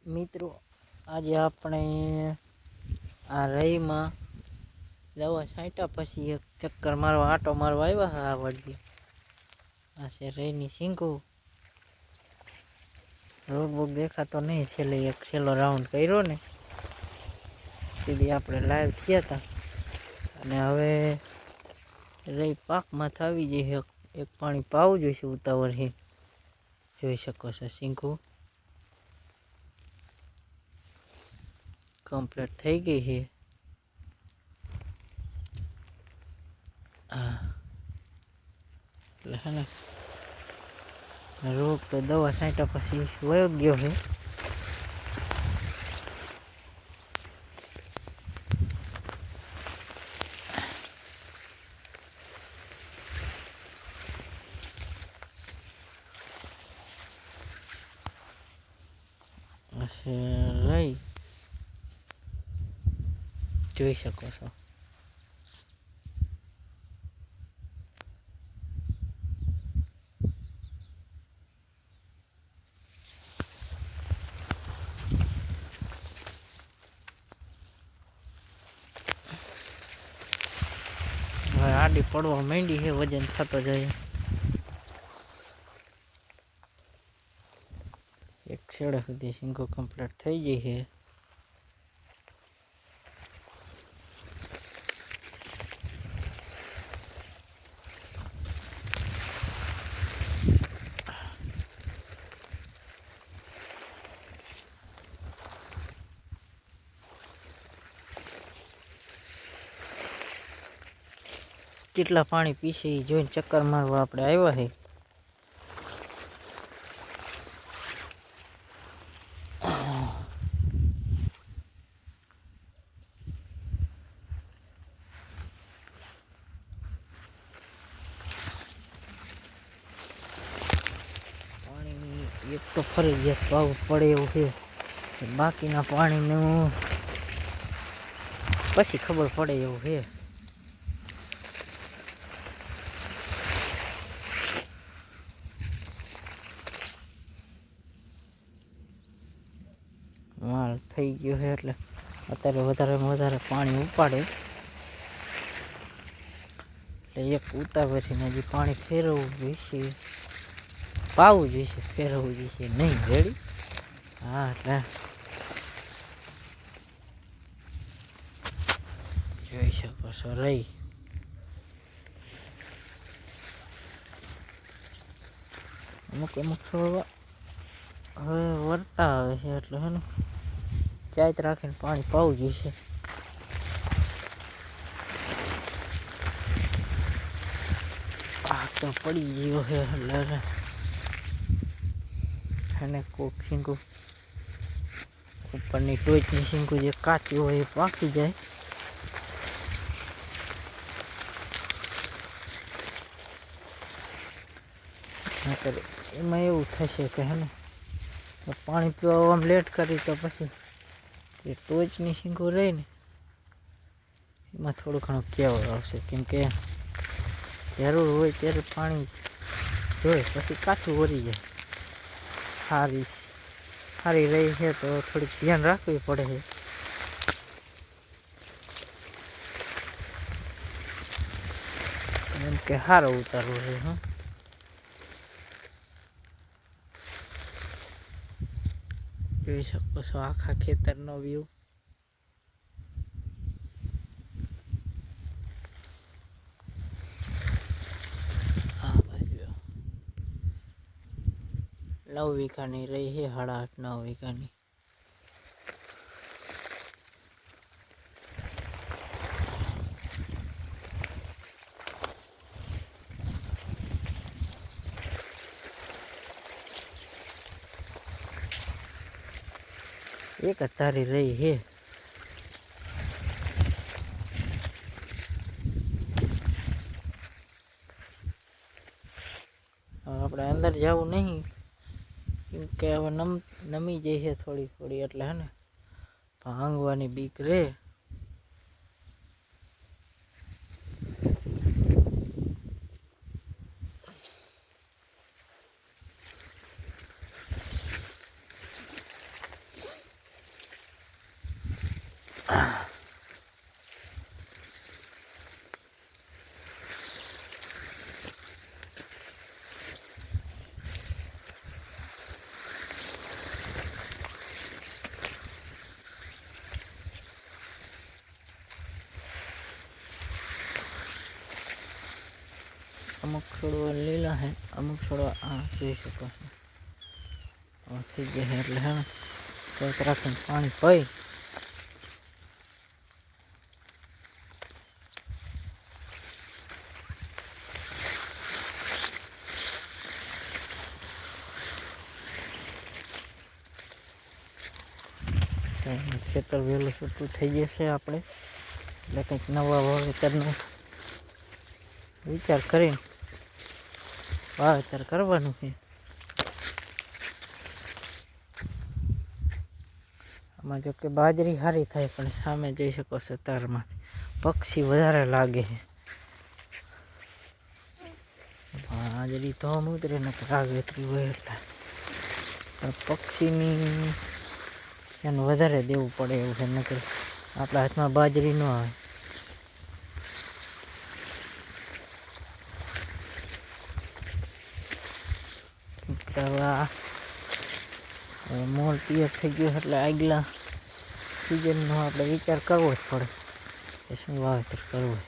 મિત્રો આજે આપણે આ રઈમાં દવા છાંટ્યા પછી એક ચક્કર મારવા આટો મારવા આવ્યા હા વળગી આ છે રઈની સિંગુ રોગ બોગ દેખાતો નહીં છેલ્લો રાઉન્ડ કર્યો ને સીધી આપણે લાઈવ થયા હતા અને હવે રઈ પાકમાં આવી જઈએ એક પાણી પાવું જોઈશે ઉતાવળથી જોઈ શકો છો સિંગુ કમ્પ્લીટ થઈ ગઈ છે હા એટલે હે ને રોગ તો દવા છાંટ્યા પછી વયો ગયો છે રઈ જોઈ શકો છો આડી પડવા માંડી છે વજન થતો જાય એક છેડે સુધી સિંગો કમ્પ્લીટ થઈ ગઈ છે કેટલા પાણી પીશે એ જોઈને ચક્કર મારવા આપણે આવ્યા છે પાણી એક તો ફરજિયાત પાવું પડે એવું છે બાકીના પાણીનું પછી ખબર પડે એવું છે માલ થઈ ગયો છે એટલે અત્યારે વધારે પાણી ઉપાડે એટલે એક ઉતાવળીને હજી પાણી ફેરવવું જોઈશે પાવું જોઈશે ફેરવવું જોઈશે નહીં રેડી હા એટલે જોઈ શકો છો રઈ અમુક છોડવા હવે વરતા આવે છે એટલે હે ને ચાત રાખીને પાણી પાવું જોઈશે આ તો પડી ગયો છે એટલે એને કોક સિંગુ ઉપરની ટોચની સિંગુ જે કાચી હોય એ પાકી જાય નકર એમાં એવું થશે કે હે ને પાણી પીવા આમ લેટ કરી તો પછી એ ટોચની સિંગો રહી ને એમાં થોડું ઘણું કેવું આવશે કેમ કે જરૂર હોય ત્યારે પાણી જોઈએ પછી કાચું વળી જાય સારી રહી છે તો થોડીક ધ્યાન રાખવી પડે છે એમ કે સારો ઉતારવો છે હા જોઈ શકો છો આખા ખેતરનો વ્યૂ આ બાજુ 9 વીઘાની રહી છે 8.5-9 વીઘાની એક તારી રહી છે આપણે અંદર જવું નહીં કેમ કે હવે નમી જાય છે થોડી એટલે હે ને ભાંગવાની બીક રે अमुक छोड़वा लीला है, अमुक छोड़वा જોઈ શકો છો થઈ ગયા એટલે હે ને તો રાખીને પાણી પી ખેતર વહેલું છૂટું થઈ જશે આપણે એટલે કંઈક નવા વાવેતરનો વિચાર કરીને વાવેતર કરવાનું છે. આમાં જો કે બાજરી સારી થાય પણ સામે જોઈ શકો છો તારમાં પક્ષી વધારે લાગે છે. બાજરી તો ઉતરે ને રાગ ઉતરી હોય એટલે પણ પક્ષીની ધ્યાન વધારે દેવું પડે એવું છે, નકર આપણા હાથમાં બાજરી ન આવે. મોલ તૈયાર થઈ ગયો એટલે આગલા સિઝનનો આપણે વિચાર કરવો જ પડે કે શું વાવેતર કરવું.